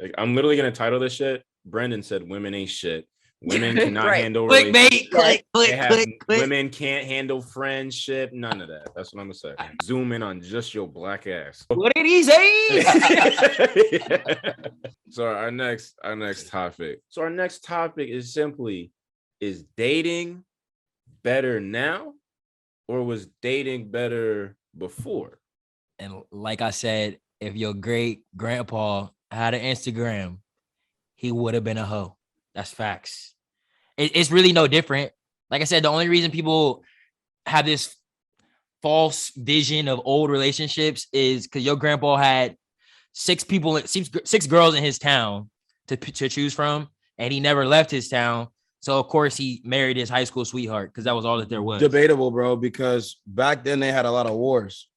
Like, I'm literally gonna title this shit. Brendan said women ain't shit. Women cannot Right. handle Clickbait, click. women can't handle friendship. None of that. That's what I'm gonna say. Zoom in on just your black ass. What did he say? So our next topic. So our next topic is simply: is dating better now, or was dating better before? And like I said, if your great grandpa had an Instagram, he would have been a hoe. That's facts. It's really no different. Like I said, the only reason people have this false vision of old relationships is because your grandpa had six girls in his town to choose from, and he never left his town. So of course he married his high school sweetheart because that was all that there was. Debatable, bro, because back then they had a lot of wars.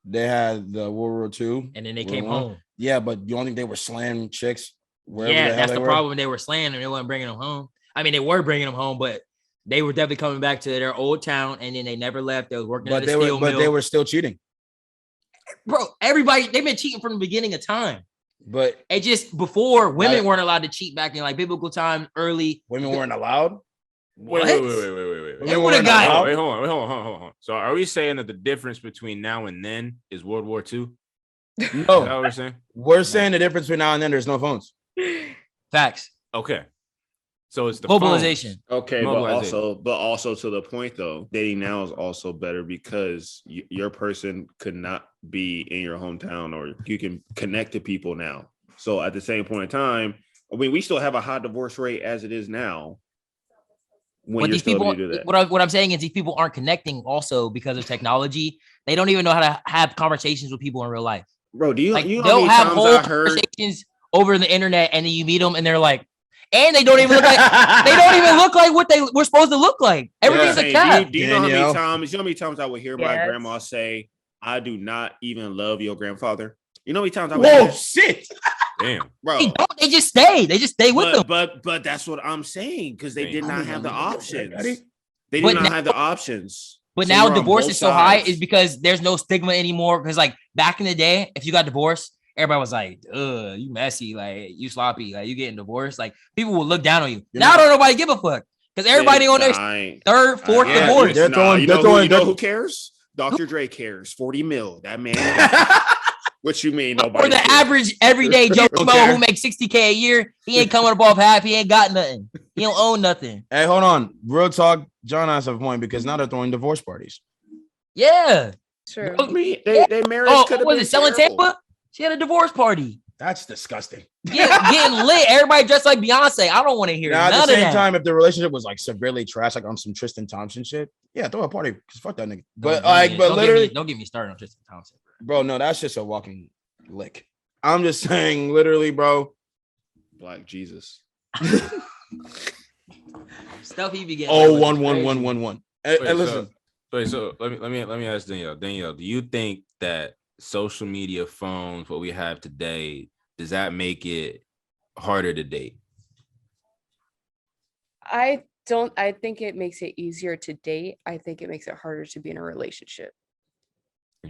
They had the World War II, and then they came home. Yeah, but you don't think they were slamming chicks? Yeah, that's the problem. They were slaying them. They weren't bringing them home. I mean, they were bringing them home, but they were definitely coming back to their old town, and then they never left. They was working at the steel mill. But they were still cheating. Bro, everybody, they've been cheating from the beginning of time. But it just before women weren't allowed to cheat back in like biblical time, early. Women weren't allowed? Wait. They would have got. Wait, hold on. So are we saying that the difference between now and then is World War II? No. Is that what we're saying? We're saying the difference between now and then, there's no phones. Facts. Okay. So it's the mobilization. Phones. Okay, but also to the point though, dating now is also better because your person could not be in your hometown, or you can connect to people now. So at the same point in time, I mean, we still have a high divorce rate as it is now. But these people, what I'm saying is these people aren't connecting also because of technology. They don't even know how to have conversations with people in real life. Bro, they'll have whole conversations over the internet, and then you meet them and they're like, and they don't even look like what they were supposed to look like. Everything's a cap. Do you know how many times I would hear my grandma say, "I do not even love your grandfather"? You know how many times I would hear? Shit. Damn, bro. They just stay with them. But that's what I'm saying, because they did not have the options. They did not have the options. But now divorce is so high is because there's no stigma anymore. Because like back in the day, if you got divorced, everybody was like, you messy, like you sloppy, like you getting divorced. Like people will look down on you. Now don't nobody give a fuck. Because everybody on their third, fourth divorce. You know who cares? Dr. Dre cares. 40 mil. That man. What you mean? Nobody. Or the average everyday Joe Schmo who makes $60K a year, he ain't coming above half. He ain't got nothing. He don't own nothing. Hey, hold on. Real talk. John has a point because now they're throwing divorce parties. Yeah, true. They marriage could have been selling Tampa? She had a divorce party. That's disgusting. Yeah, getting lit. Everybody dressed like Beyonce. I don't want to hear none of that. At the same time, if the relationship was like severely trash, like on some Tristan Thompson shit, yeah, throw a party because fuck that nigga. But literally, don't get me started on Tristan Thompson, bro. No, that's just a walking lick. I'm just saying, literally, bro. Black Jesus. Stuff he be getting. Oh, 11111. Hey, listen. So let me ask Danielle. Danielle, do you think that social media, phones, what we have today, does that make it harder to date? I don't. I think it makes it easier to date. I think it makes it harder to be in a relationship.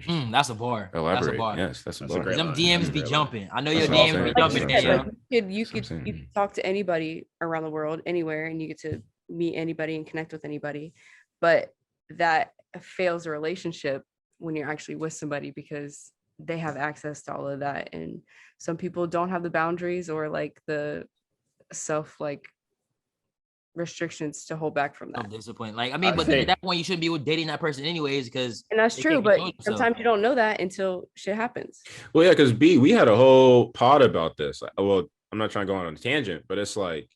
That's a bar. Elaborate. That's a bar. Yes, that's a bar. Them DMs be jumping. I know your DMs be jumping. You could talk to anybody around the world, anywhere, and you get to meet anybody and connect with anybody. But that fails a relationship when you're actually with somebody because they have access to all of that. And some people don't have the boundaries or like the self restrictions to hold back from that. Discipline. Like, I mean, but at that point you shouldn't be dating that person anyways, because and that's true, but sometimes you don't know that until shit happens. Well, yeah, because we had a whole pod about this. Well, I'm not trying to go on a tangent, but it's like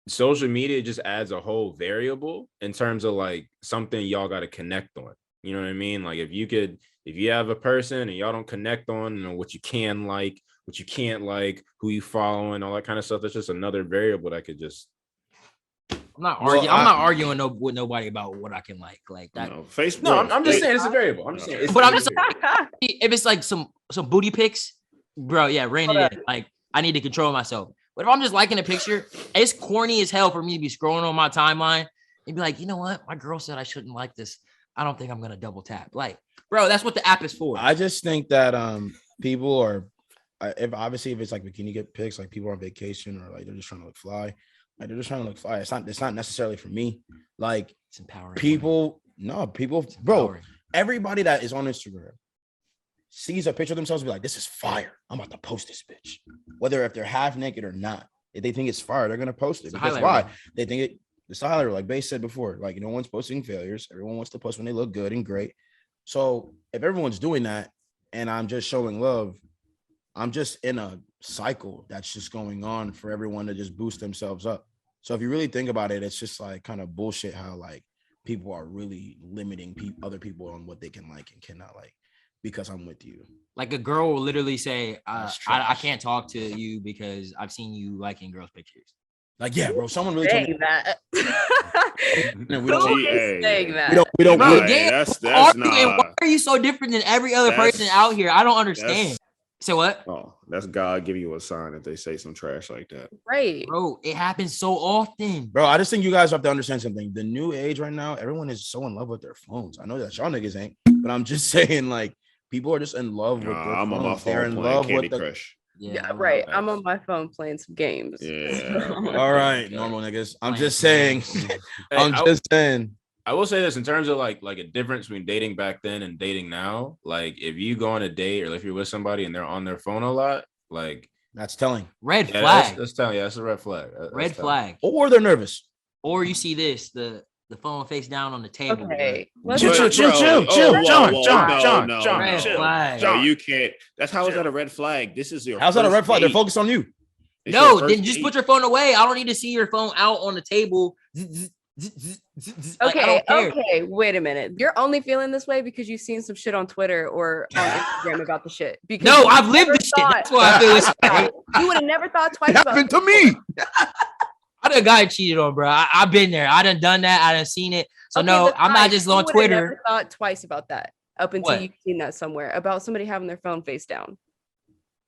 social media just adds a whole variable in terms of like something y'all got to connect on. You know what I mean? Like if you have a person and y'all don't connect on, you know, what you can like, what you can't like, who you following, all that kind of stuff. That's just another variable that could just. I'm not arguing with nobody about what I can like that. No, Facebook. No, I'm just saying it's a variable. I'm just saying. But I'm just saying, if it's like some booty pics, bro, yeah, rein it in. Like I need to control myself. But if I'm just liking a picture, it's corny as hell for me to be scrolling on my timeline and be like, you know what? My girl said I shouldn't like this. I don't think I'm gonna double tap. Like, bro, that's what the app is for. I just think that people are if obviously if it's like bikini get pics, like people are on vacation or like they're just trying to look fly, like they're just trying to look fly. It's not necessarily for me. Like It's empowering. people, It's bro, empowering. everybody that is on Instagram sees a picture of themselves and be like, this is fire. I'm about to post this bitch. Whether if they're half naked or not. If they think it's fire, they're gonna post it. It's a Because highlight why? reel. They think it's a highlight reel, like Bass said before. Like no one's posting failures. Everyone wants to post when they look good and great. So if everyone's doing that and I'm just showing love, I'm just in a cycle that's just going on for everyone to just boost themselves up. So if you really think about it, it's just like kind of bullshit how like people are really limiting other people on what they can like and cannot like because I'm with you. Like a girl will literally say, That's I trash. can't talk to you because I've seen you liking girls' pictures. Like, yeah, bro, someone really told me Saying that. we Who don't, is saying that? we don't, Nah, Bro, hey, damn, that's who are not. you and why are you so different than every other person That's- out here? I don't understand. that's- So what? Oh, that's God giving you a sign if they say some trash like that. Right. Bro, it happens so often. bro. I just think you guys have to understand something. The new age right now, everyone is so in love with their phones. I know that y'all niggas ain't, but I'm just saying, like, people are just in love with their I'm phones. on my They're phone in playing love Candy with the. Crush. Yeah, I right. love I'm that. on my phone playing some games. Yeah. All right, Okay. normal niggas. I'm Playing just some saying. games. Hey, I'm just saying. I will say this in terms of like a difference between dating back then and dating now. Like if you go on a date or if you're with somebody and they're on their phone a lot, like That's telling. Red yeah, flag. that's telling. Yeah, that's a red flag. That's Red telling. flag. Or they're nervous. Or you see this, the phone face down on the table. Okay. But- let's Chill, not- chill, Bro, chill, oh, chill, whoa, John, whoa, John, no, John, no, John, Red chill. flag. No, John. you can't. That's how is Chill. that a red flag? This is your How's that a first red flag? They're date. focused on you. It's No, your first then just date. put your phone away. I don't need to see your phone out on the table. Like, I Okay, don't care. okay, wait a minute. You're only feeling this way because you've seen some shit on Twitter or on Instagram about the shit. Because No, you I've lived never this shit. thought- That's why I feel this way. You would have never thought twice It about happened it to me. I done got cheated on, bro. I've been there. I done that. I done seen it. So Okay, no, but I'm not fine, just you on would've Twitter. Never thought twice about that up until What? you've seen that somewhere about somebody having their phone face down.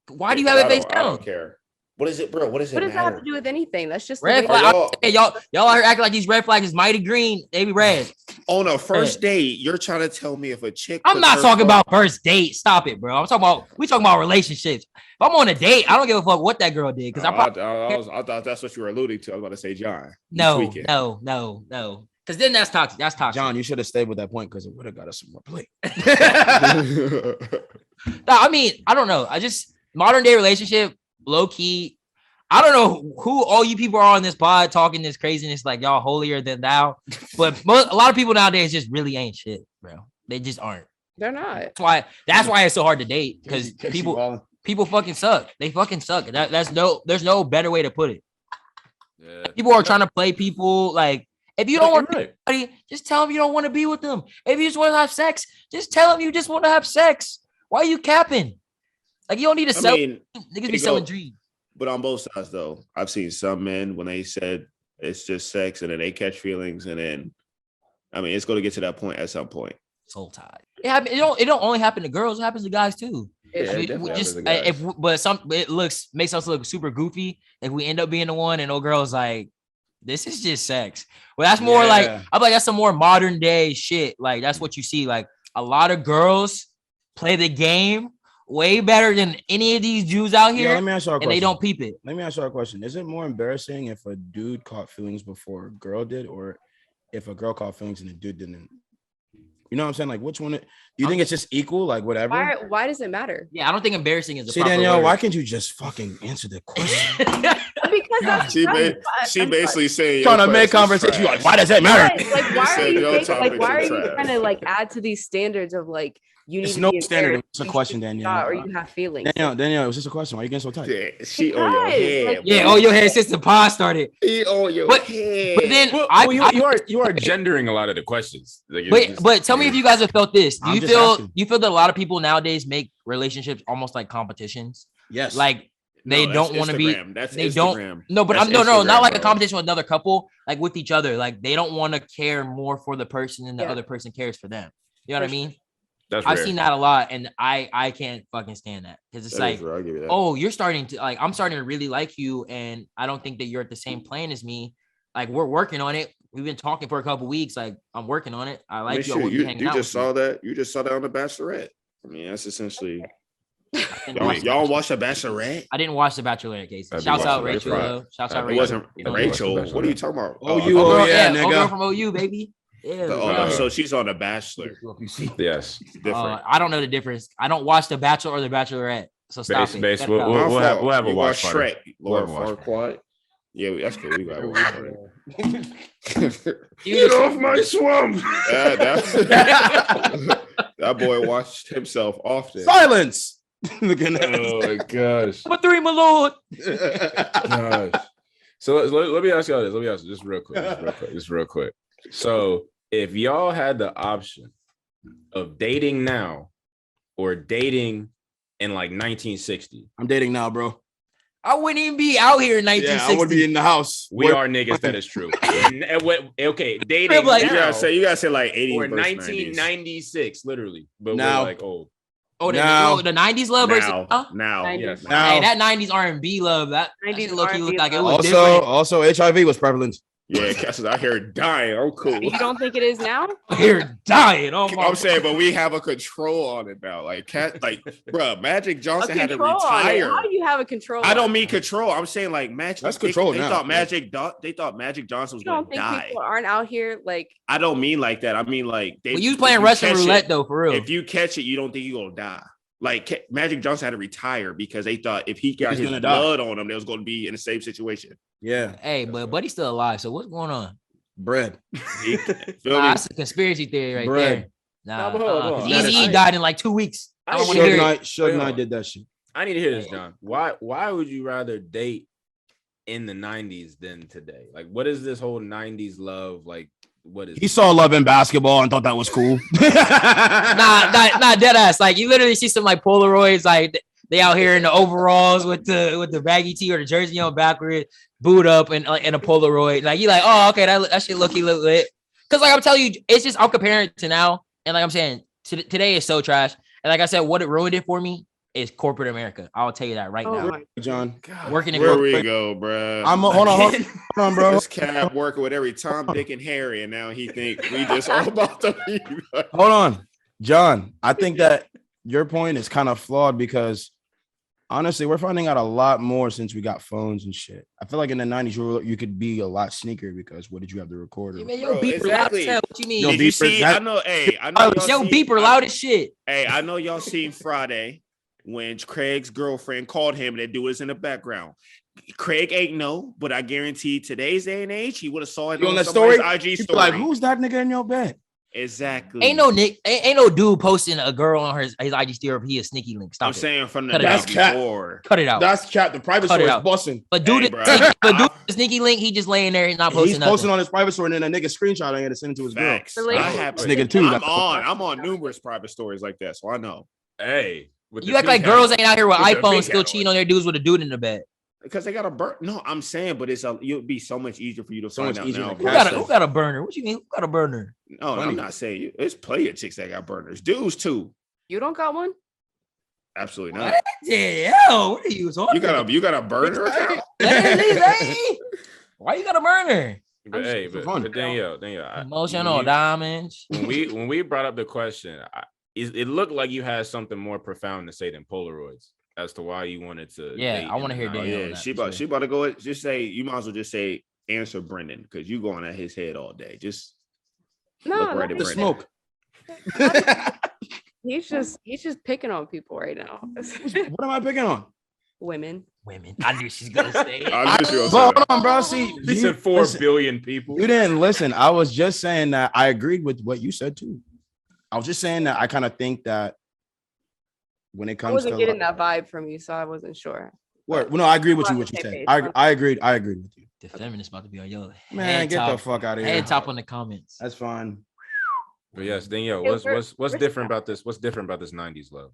Why do you have it face I don't down? care. What is it, bro? What does it What does that have matter? to do with anything? That's just the Red way flag. Are Y'all are acting like these red flags is mighty green. They be red. On a first date, you're trying to tell me if a chick. I'm puts not her talking phone- about first date. Stop it, bro. We talking about relationships. If I'm on a date, I don't give a fuck what that girl did. Because I thought that's what you were alluding to. I was about to say, John. you no. tweaking. Because then that's toxic. That's toxic. John, you should have stayed with that point because it would have got us some more play. No, I mean, I don't know. I just modern day relationship, low key. I don't know who all you people are on this pod talking this craziness like y'all holier than thou, but a lot of people nowadays just really ain't shit, bro. They just aren't. they're not. That's why it's so hard to date because Casey Wallin. people fucking suck. They fucking suck. There's no better way to put it. Yeah. People are trying to play people like if you don't You're want right. somebody, just tell them you don't want to be with them. If you just want to have sex, just tell them you just want to have sex. Why are you capping? Like you don't need to sell. mean, Niggas it be selling go- dreams. but on both sides, though, I've seen some men when they said it's just sex, and then they catch feelings, and then, I mean, it's going to get to that point at some point. Soul tie. It don't only happen to girls. It happens to guys too. It's- I mean, definitely we just happens to guys. makes us look super goofy if we end up being the one and no girls like this is just sex. Well, that's more like Yeah. I'm like that's some more modern day shit. Like that's what you see. Like a lot of girls play the game way better than any of these Jews out Yeah, here, let me ask you a and question. they don't peep it. Let me ask you a question. Is it more embarrassing if a dude caught feelings before a girl did, or if a girl caught feelings and a dude didn't? You know what I'm saying? Like, which one? Do you think it's just equal? Like, whatever. Why does it matter? Yeah, I don't think embarrassing is the See, proper Danielle, word. why can't you just fucking answer the question? Because that's She, right. she basically saying Trying to your make class is conversation. You trash. like, why does that matter? Right, like You why are said you your like topics why are are you trash. trying to like add to these standards of like you need It's to no be standard. embarrassed, It's a you question, should Danielle. stop, or you have feelings. Danielle, it was just a question. Why are you getting so tight? Yeah, she on your Because, head. like, Yeah, bro. oh, your head since the pod started. He on your But- head. But then Well, you are gendering a lot of the questions. Like, it's just- But tell me if you guys have felt this. Do I'm you just feel asking. that a lot of people nowadays make relationships almost like competitions? Yes. Like they No, don't that's want to be. Instagram. That's They Instagram. don't. No, but That's I'm no, Instagram, not like a bro. competition with another couple, like with each other. Like they don't want to care more for the person than the Yeah. other person cares for them. You know what I For mean? that's I've rare. seen that a lot, and I can't fucking stand that because it's That like, is rare, I'll give you that. oh, you're starting to like, I'm starting to really like you, and I don't think that you're at the same plane as me. Like we're working on it. We've been talking for a couple weeks. Like I'm working on it. I I mean, like you. I shoot, want to be hanging you out just with saw that. You just saw that on The Bachelorette. I mean, that's essentially Y'all watch The Bachelorette? I didn't watch The Bachelorette, Casey. I'd be Shouts out watching Rachel. it. though. Shouts out It Rachel. wasn't Yeah, Rachel. watch The What are you Bachelorette. talking about? Oh, Oh, you- girl, oh, yeah, oh, nigga. girl from OU, baby. Yeah. So she's on The Bachelor. Yes. Different. I don't know the difference. I don't watch The Bachelor or The Bachelorette. So stop it. Base. Cut it We'll, out. we'll, My we'll have, fault. we'll have a You watch watch party. Shrek, We'll Lord have a watch Farquaad. Yeah, that's cool. We got to watch party. You just- my swamp. That boy watched himself often. Silence. Looking at Oh my gosh. Number 3, my lord. Gosh. So let me ask y'all this. Let me ask you just real quick. So if y'all had the option of dating now or dating in like 1960, I'm dating now, bro. I wouldn't even be out here in Yeah, I 1960. would be in the house. we are niggas. That is true. Okay, dating Like, You now gotta say like 80 or versus 1996, literally. But Now. we're like old. Oh, Now. the 90s love 90s. versus Now. Yes. Now. Hey, that 90s R&B love. That 90s look R&B looked like it love. was different. Also, HIV was prevalent. Yeah, Cass is out here dying. I'm cool. You don't think it is now? Here dying. Oh my I'm saying, but we have a control on it now. Like, bro, Magic A Johnson had to control on it. retire. How do you have a control? I on don't it? mean control. I'm saying like Magic. That's control they now, thought bro. They thought Magic Johnson was You don't gonna think die. people aren't out here like? I don't mean like that. I mean like Well, you was if playing Russian catch roulette it- though, for real. If you catch it, you don't think you're gonna die. Like Magic Johnson had to retire because they thought if he got He's his gonna die. blood on him, they was gonna be in the same situation. Yeah, Hey, but Buddy's still alive. So what's going on? bread. Feel Nah, me? that's a conspiracy theory right Bread. there. Nah, No, but hold on. Easy E I- died in like 2 weeks. I don't want to Suge hear Suge it. Knight Wait, Knight did that shit. I need to hear this, John. Why would you rather date in the 90s than today? Like, what is this whole 90s love? Like, what is He saw love in basketball and thought that was cool. Nah, dead ass. Like you literally see some like Polaroids, like they out here in the overalls with the baggy tee or the jersey on backward, boot up and a Polaroid. Like you like, oh okay, that shit look lit. Cause like I'm telling you, it's just I'm comparing it to now, and like I'm saying, today is so trash. And like I said, what it ruined it for me is corporate America. I'll tell you that right Oh now. my John, Working in Where corporate. we go, bro? hold on, bro. This cat working with every Tom, Dick, and Harry, and now he think we just all about to be. Hold on, John. I think that your point is kind of flawed because honestly, we're finding out a lot more since we got phones and shit. I feel like in the 90s, you could be a lot sneaker because what did you have the recorder? Yeah, man, Bro, yo, beeper loud exactly. as hell. What you mean? Yo, Did you beeper, see? that- I know. Hey, I know. Yo, y'all beeper seen- loud as shit. Hey, I know y'all seen Friday when Craig's girlfriend called him and that dude was in the background. Craig ain't know, but I guarantee today's day and age, he would have saw it You on on that somebody's story? IG People story. like, who's that nigga in your bed? Exactly. Ain't no dude posting a girl on his IG story if he a sneaky link. Stop I'm it. saying from the Cut it night out. before. Cut it out. That's cat. The private Cut it store is out. busting. But dude, Hey, bro. the sneaky link, he just laying there. He's not posting He's nothing. posting on his private store and then a nigga screenshot and to send it to his girl. Facts. Relationship. I have- This nigga too. I'm on numerous private stories like that, so I know. Hey, with You the act like pink girls hat ain't out here with With the iPhones pink still hat cheating on. on their dudes with a dude in the bed. Because they got a burn. No, I'm saying, but it would be so much easier for you to So find much out easier now. to Who catch got a burner? What you mean? Who got a burner? No, I'm not saying you. It's plenty of chicks that got burners. Dudes too. You don't got one? Absolutely not. Yeah, what are you talking? You got a burner account? Why you got a burner? But hey, for but, fun. but Danielle, Emotional damage. when we brought up the question, it looked like you had something more profound to say than Polaroids as to why you wanted to. Yeah, date I wanna in hear the Oh, Danielle. 90s. on yeah, that, she about to go. Just say you might as well just say answer Brendan because you going at his head all day. Just No, look right not at The Brendan. smoke. he's just picking on people right now. What am I picking on? Women. Women. I knew she's gonna say it. I knew she was Bro, saying hold on, bro. See, He you- said 4 listen, billion people. You didn't listen. I was just saying that I agreed with what you said too. I was just saying that I kind of think that when it I comes wasn't to getting that vibe from you, so I wasn't sure. Well, no, I agree with you. On What the you same said. page. I agreed. I agreed with you. The feminist about to be on your Man, head get top, the fuck out of here. head top on the comments. That's fine. But yes, Danielle, Hey, what's where's different that? about this? What's different about this 90s love?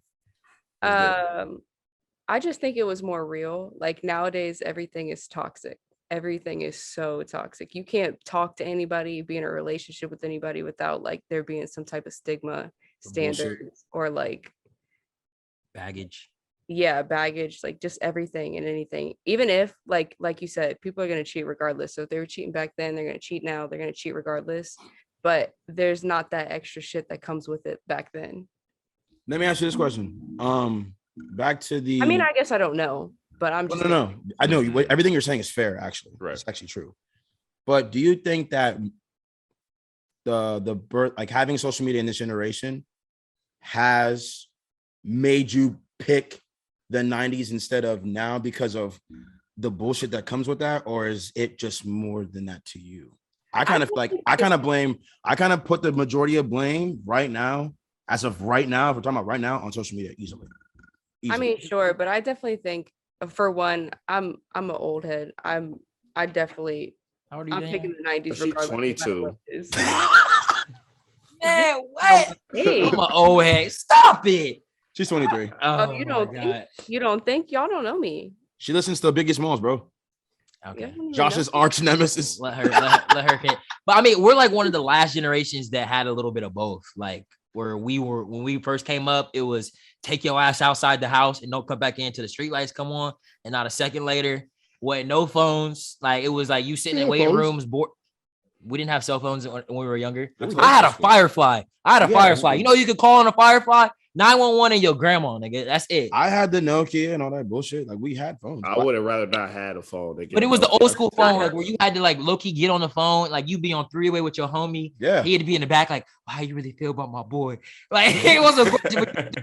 What's different? I just think it was more real. Like nowadays, everything is toxic. Everything is so toxic. You can't talk to anybody, be in a relationship with anybody without like there being some type of stigma, Bullshit. standards, or like Baggage. baggage, like just everything and anything. Even if like you said, people are gonna cheat regardless. So if they were cheating back then, they're gonna cheat now. They're gonna cheat regardless. But there's not that extra shit that comes with it back then. Let me ask you this question. back to the. I mean, I guess I don't know, but I'm just no. I know everything you're saying is fair. Actually, Right. It's actually true. But do you think that the birth, like having social media in this generation, has made you pick the 90s instead of now because of the bullshit that comes with that, or is it just more than that to you? I kind of put the majority of blame right now, as of right now, if we're talking about right now, on social media easily. I mean, sure, but I definitely think, for one, I'm an old head. I definitely How old are you? I'm picking the 90s. She's regardless, no matter 22. what it is. Man, what? Hey, I'm an old head. Stop it. She's 23. Oh, you my don't think? God. You don't think? Y'all don't know me. She listens to Biggie Smalls, bro. Okay. Y'all don't even Josh's know. arch nemesis. Let her. But I mean, we're like one of the last generations that had a little bit of both. Like where when we first came up, it was take your ass outside the house and don't come back in till the street lights come on. And not a second later, no phones. Like it was like you sitting in waiting rooms, bored. We didn't have cell phones when we were younger. I had a Firefly. You know, you could call on a Firefly, 911 and your grandma, nigga. That's it. I had the Nokia and all that bullshit. Like we had phones. I would have rather not had a phone. But it was the old school phone, like where you had to like low key get on the phone, like you be on three-way with your homie. Yeah. He had to be in the back, like, how you really feel about my boy? Like it wasn't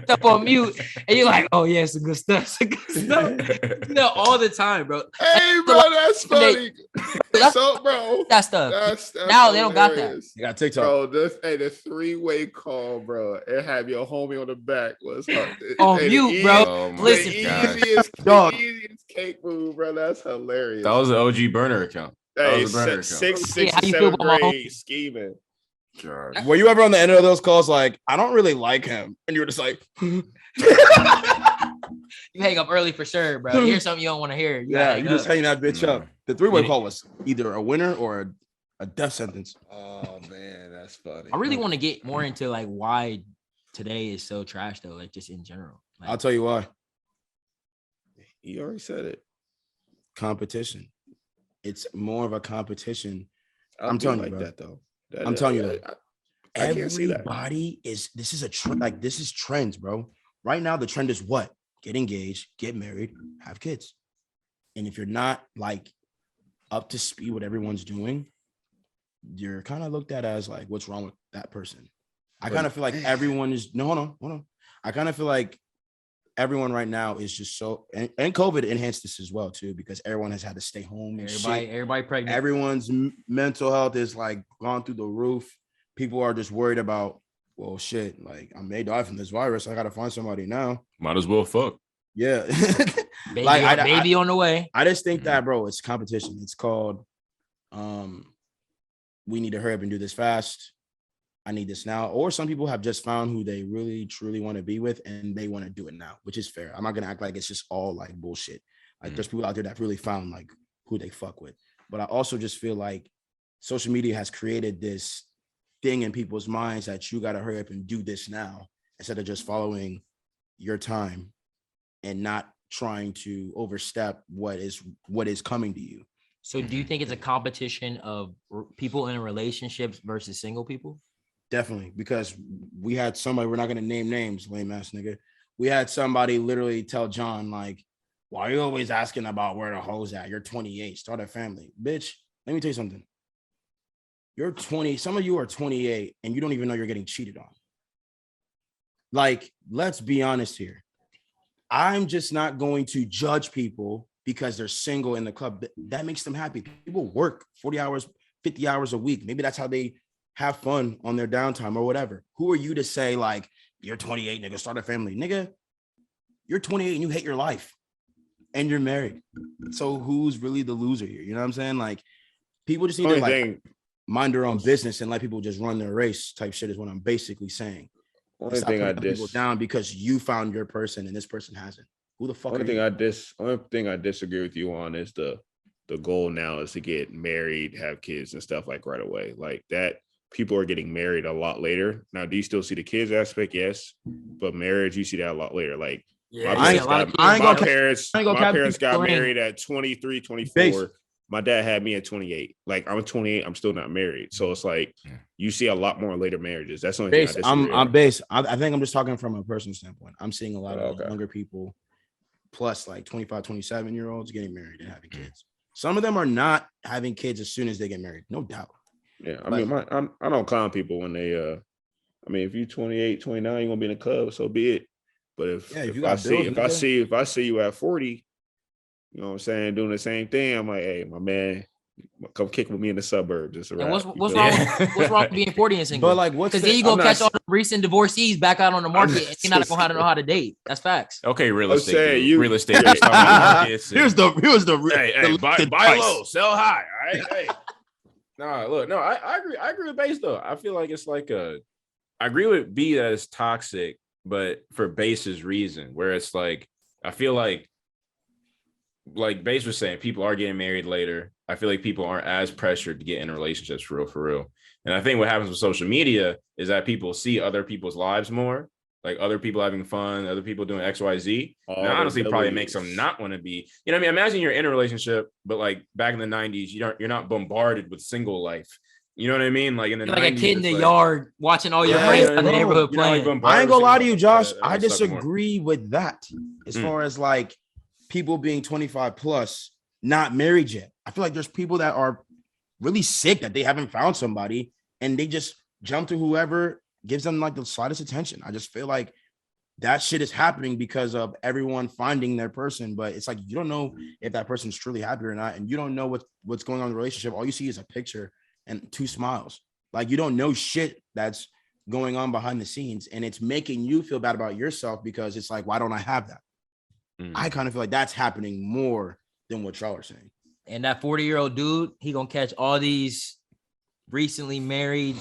stuff on mute, and you're like, oh yeah, it's some good stuff. It's good stuff. You know, all the time, bro. Hey, bro, that's funny. So, bro, that stuff. That's now they don't got that. You got TikTok. Bro, the three-way call, bro, and have your homie on the back was on mute, bro. Oh my Listen, gosh. easiest cake move, bro. That's hilarious. That was an OG burner account. Hey, was a burner account. sixth Hey, how and you feel seventh about my grade homie? scheming. God. Were you ever on the end of those calls like, I don't really like him? And you were just like, you hang up early for sure, bro. Here's something you don't want to hear. you just hang that bitch up. The three-way Yeah. call was either a winner or a death sentence. Oh man, that's funny. I really want to get more into like why today is so trash though, like just in general. Like, I'll tell you why. You already said it. Competition. It's more of a competition. I I'm do telling you, like bro. that though. I'm telling you that. I can't see that. Everybody this is a trend. Like this is trends, bro. Right now, the trend is what? Get engaged, get married, have kids. And if you're not like up to speed with everyone's doing, you're kind of looked at as like, what's wrong with that person? I kind of feel like everyone is hold on. I kind of feel like everyone right now is just so, and COVID enhanced this as well too, because everyone has had to stay home. And everybody pregnant. Everyone's mental health is like gone through the roof. People are just worried about, well, shit, like I may die from this virus. I gotta find somebody now. Might as well fuck. Yeah. baby, like, baby on the way. I just think that, bro, it's competition. It's called, we need to hurry up and do this fast. I need this now. Or some people have just found who they really, truly want to be with and they want to do it now, which is fair. I'm not going to act like it's just all like bullshit. Like there's people out there that really found like who they fuck with. But I also just feel like social media has created this thing in people's minds that you got to hurry up and do this now instead of just following your time and not trying to overstep what is coming to you. So do you think it's a competition of people in relationships versus single people? Definitely, because we had somebody, we're not going to name names, lame ass nigga. We had somebody literally tell John, like, why are you always asking about where the hoes at? You're 28, start a family. Bitch, let me tell you something. You're 20, some of you are 28 and you don't even know you're getting cheated on. Like, let's be honest here. I'm just not going to judge people because they're single in the club. That makes them happy. People work 40 hours, 50 hours a week. Maybe that's how they have fun on their downtime or whatever. Who are you to say like, you're 28, nigga, start a family? Nigga, you're 28 and you hate your life and you're married. So who's really the loser here? You know what I'm saying? Like people just need to like mind their own business and let people just run their race type shit is what I'm basically saying. Only thing I people down because you found your person and this person hasn't. Who the fuck only are thing you? only thing I disagree with you on is the goal now is to get married, have kids and stuff like right away. Like that people are getting married a lot later. Now, do you still see the kids aspect? Yes. But marriage, you see that a lot later. Like Yeah, my parents got married at 23, 24. my dad had me at 28. Like I'm 28, I'm still not married. So it's like you see a lot more later marriages. That's the only thing I disagree I'm based. I think I'm just talking from a personal standpoint. I'm seeing a lot of younger people, plus like 25, 27-year-olds getting married and having kids. Some of them are not having kids as soon as they get married, no doubt. Yeah, I mean, I don't clown people when they. I mean, if you're 28, 29, you're gonna be in a club, so be it. But if I see you at 40, you know what I'm saying, doing the same thing, I'm like, hey, my man, come kick with me in the suburbs. It's a wrap. What's wrong? What's wrong with being 40 and single? But like, because then you gonna catch all the recent divorcees back out on the market, and you're not gonna know how to date. That's facts. Okay, real estate. Real estate. Here's the buy low, sell high. All right, hey. I agree with Base though. I feel like it's like I agree with B that it's toxic, but for Base's reason, where it's like I feel like Base was saying, people are getting married later. I feel like people aren't as pressured to get in relationships for real. And I think what happens with social media is that people see other people's lives more, like other people having fun, other people doing X, Y, Z. And honestly, probably makes them not want to be, you know what I mean? Imagine you're in a relationship, but like back in the 90s, you're not bombarded with single life. You know what I mean? Like in the 90s, like a kid in the yard watching all your friends in the neighborhood playing. I ain't gonna lie to you, Josh. I disagree with that as far as like people being 25 plus, not married yet. I feel like there's people that are really sick that they haven't found somebody and they just jump to whoever gives them like the slightest attention. I just feel like that shit is happening because of everyone finding their person, but it's like you don't know if that person's truly happy or not, and you don't know what's going on in the relationship. All you see is a picture and 2 smiles. Like you don't know shit that's going on behind the scenes, and it's making you feel bad about yourself because it's like, why don't I have that? I kind of feel like that's happening more than what y'all are saying. And that 40-year-old dude, he gonna catch all these recently married,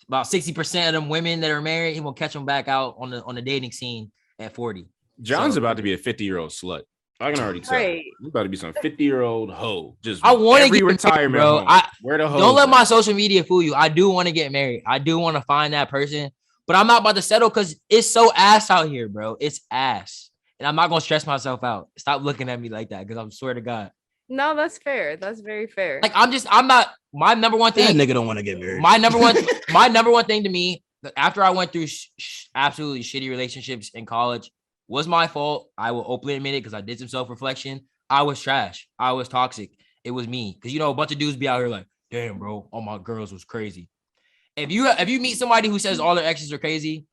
about 60% of them women that are married, he gonna catch them back out on the dating scene at 40. John's about to be a 50-year-old slut. I can already tell. He's about to be some 50-year-old hoe. Just I want to get retirement, married, bro. Where the hoe? Don't let my social media fool you. I do want to get married. I do want to find that person, but I'm not about to settle because it's so ass out here, bro. It's ass. And I'm not gonna stress myself out. Stop looking at me like that, because I'm swear to God. No, that's fair. That's very fair. Like I'm not. My number one thing. That nigga don't want to get married. My number one thing to me, after I went through absolutely shitty relationships in college, was my fault. I will openly admit it because I did some self-reflection. I was trash. I was toxic. It was me. Because a bunch of dudes be out here like, damn, bro, all my girls was crazy. If you meet somebody who says all their exes are crazy,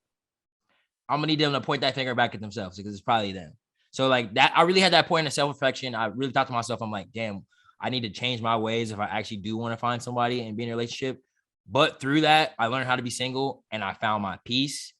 I'm gonna need them to point that finger back at themselves because it's probably them. So like that, I really had that point of self-reflection. I really thought to myself, I'm like, damn, I need to change my ways if I actually do want to find somebody and be in a relationship. But through that, I learned how to be single and I found my peace.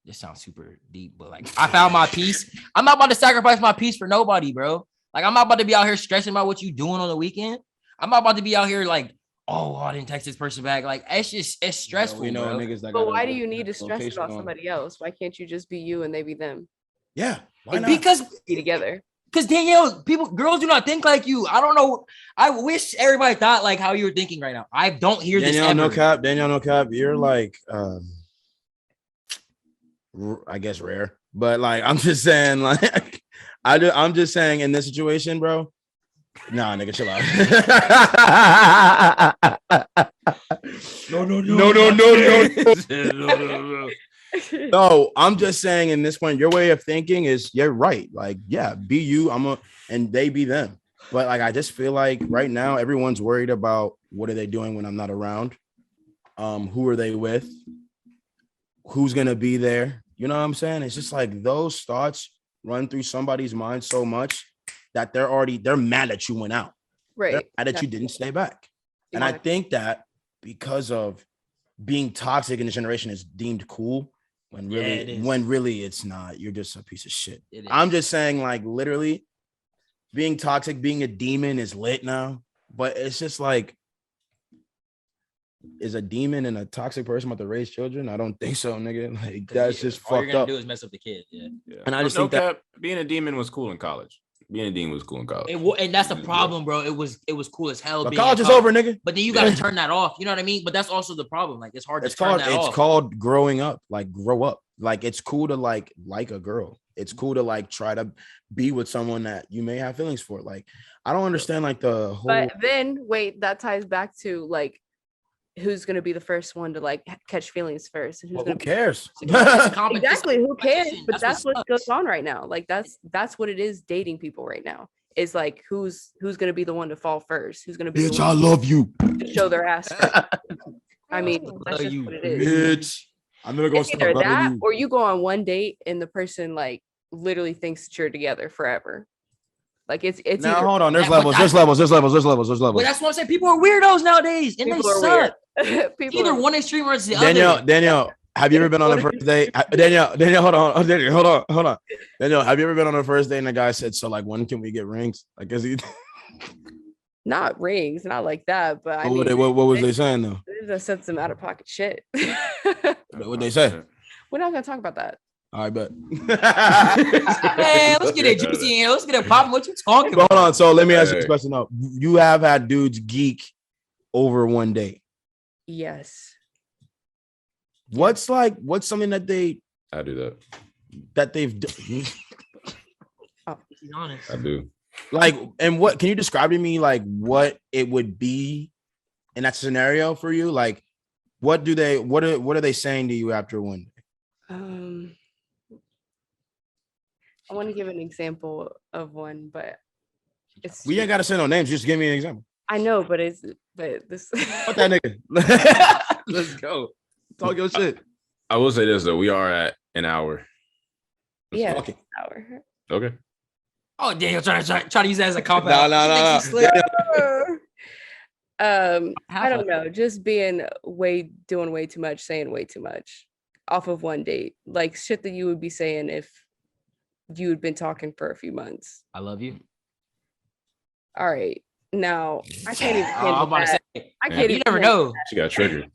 This sounds super deep, but like I found my peace. I'm not about to sacrifice my peace for nobody, bro. Like I'm not about to be out here stressing about what you doing on the weekend. I'm not about to be out here like, oh, I didn't text this person back. Like it's stressful. You know, bro. Niggas that but why do you need to stress about somebody else? Why can't you just be you and they be them? Yeah, why not? Because be together. Because Danielle, girls do not think like you. I don't know. I wish everybody thought like how you were thinking right now. I don't hear this ever. Danielle, no cap. You're like, I guess rare, but like I'm just saying, like I'm just saying in this situation, bro. Nah, nigga, chill out. No. No, I'm just saying in this point, your way of thinking is you're right. Like, yeah, be you, and they be them. But like, I just feel like right now everyone's worried about what are they doing when I'm not around? Who are they with? Who's gonna be there? You know what I'm saying? It's just like those thoughts run through somebody's mind so much that they're mad that you went out. Right. They're mad that you didn't stay back. And I think that because of being toxic in this generation is deemed cool. When really it's not. You're just a piece of shit. I'm just saying, like, literally being toxic, being a demon is lit now. But it's just like, is a demon and a toxic person about to raise children? I don't think so, nigga. Like that's just all fucked you're gonna up. do is mess up the kid. Yeah. And I just think think that being a demon was cool in college. being a dean was cool in college. And that's the problem, bro. It was cool as hell. But being college in is over, nigga. But then you gotta turn that off. You know what I mean? But that's also the problem. Like it's hard to turn that off. It's called growing up. Like grow up. Like it's cool to like a girl. It's cool to like try to be with someone that you may have feelings for. Like I don't understand like the whole. But then wait, that ties back to like who's gonna be the first one to like catch feelings first, and who's Who gonna cares? exactly who cares? But that's what sucks. goes on right now. Like that's what it is dating people right now. Is like who's gonna be the one to fall first? Who's gonna be Bitch, the I one love you. to show their ass first? I mean, that's just what it is. Bitch. I'm never gonna It's stop either loving that you. or you go on one date and the person like literally thinks that you're together forever. Like it's Now either hold on. There's Yeah, but levels. There's levels. Well, that's what I'm saying. People are weirdos nowadays, and people they are suck. weird. People Either are, one extreme or it's the other. Danielle, have you ever been on a first date? Danielle, hold on. Danielle, have you ever been on a first date and a guy said, "So like, when can we get rings?" Like, is he? not rings, not like that, but I What, mean, what was they saying though? there's said some out of pocket shit. What they say? We're not gonna talk about that. I bet. Man, let's get it juicy in here. Let's get it popping. What you talking But about? hold on. So let me ask you this Hey. question. Now, you have had dudes geek over one date. Yes. What's something that I do that. they've done? He's honest. I do. Like, and what can you describe to me like what it would be in that scenario for you? Like, what are they saying to you after one day? I want to give an example of one, but it's We ain't gotta say no names, just give me an example. I know, but this Fuck that nigga. Let's go. Talk your shit. I will say this though, we are at an hour. yeah, Fuck it. hour. Okay. Oh, Daniel, try to use that as a cop No, out. no. She thinks he's slick. I don't know, just doing way too much, saying way too much off of one date, like shit that you would be saying if you had been talking for a few months. I love you. All right, now I can't even. Oh, handle I'm about to that. say. I Yeah. can't You even. never handle know. She got triggered.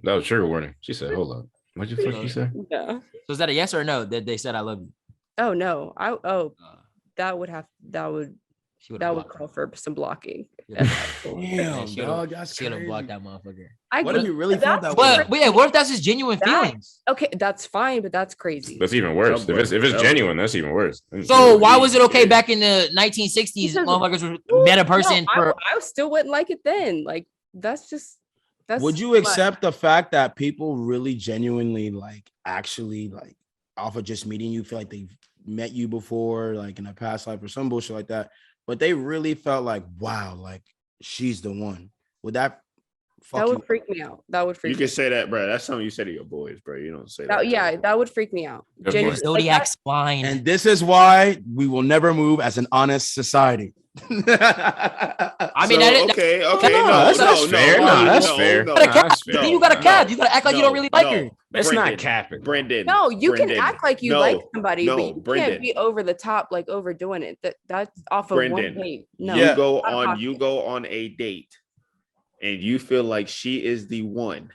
That was trigger warning. She said, hold up. What'd you fuck you say? that. No. So is that a yes or a no that they said I love you? Oh no. Uh, That would she would've that would blocked call for some blocking. her. Damn, She would've- dog, that's She would have crazy. blocked that motherfucker. What if you really felt that But way? yeah, what if that's his genuine That- feelings? Okay, that's fine, but that's crazy. That's even worse. If it's genuine, that's even worse. So why was it okay back in the 1960s? Because- Motherfuckers met a person No, for. I still wouldn't like it then. Like that's Would you too much. accept the fact that people really genuinely like actually like off of just meeting you feel like they've met you before, like in a past life or some bullshit like that, but they really felt like, wow, like she's the one? Would that fuck That you? would freak me out. That would freak You me can say that, bro. That's something you say to your boys, bro. You don't say that. out. Yeah, that would freak me out. Good Genuinely, point. like Zodiac that- spline. And this is why we will never move as an honest society. I mean, that is, okay. No, that's fair. Nah, that's fair. Nah, that's fair. then you got to cap. You got to act like you don't really like her. That's not capping. Brendan. No, you can Brendan. act like you No, like somebody, no, but you Brendan. can't be over the top, like overdoing it. That's off of one Brendan, date. No, You go out of on. pocket. You go on a date, and you feel like she is the one.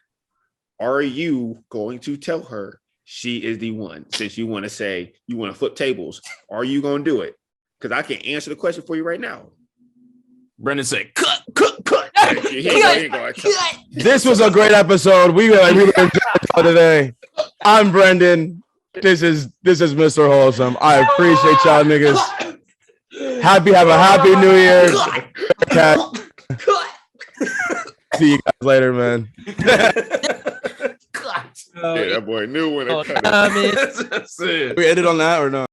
Are you going to tell her she is the one? Since you want to say you want to flip tables, are you going to do it? Because I can answer the question for you right now. Brendan said, cut. He ain't gonna tell- This was a great episode. We really enjoyed it today. I'm Brendan. This is Mr. Wholesome. I appreciate y'all niggas. Have a happy new year. See you guys later, man. Yeah, that boy knew when it Oh, cut. nah, man. That's it. We ended on that or no?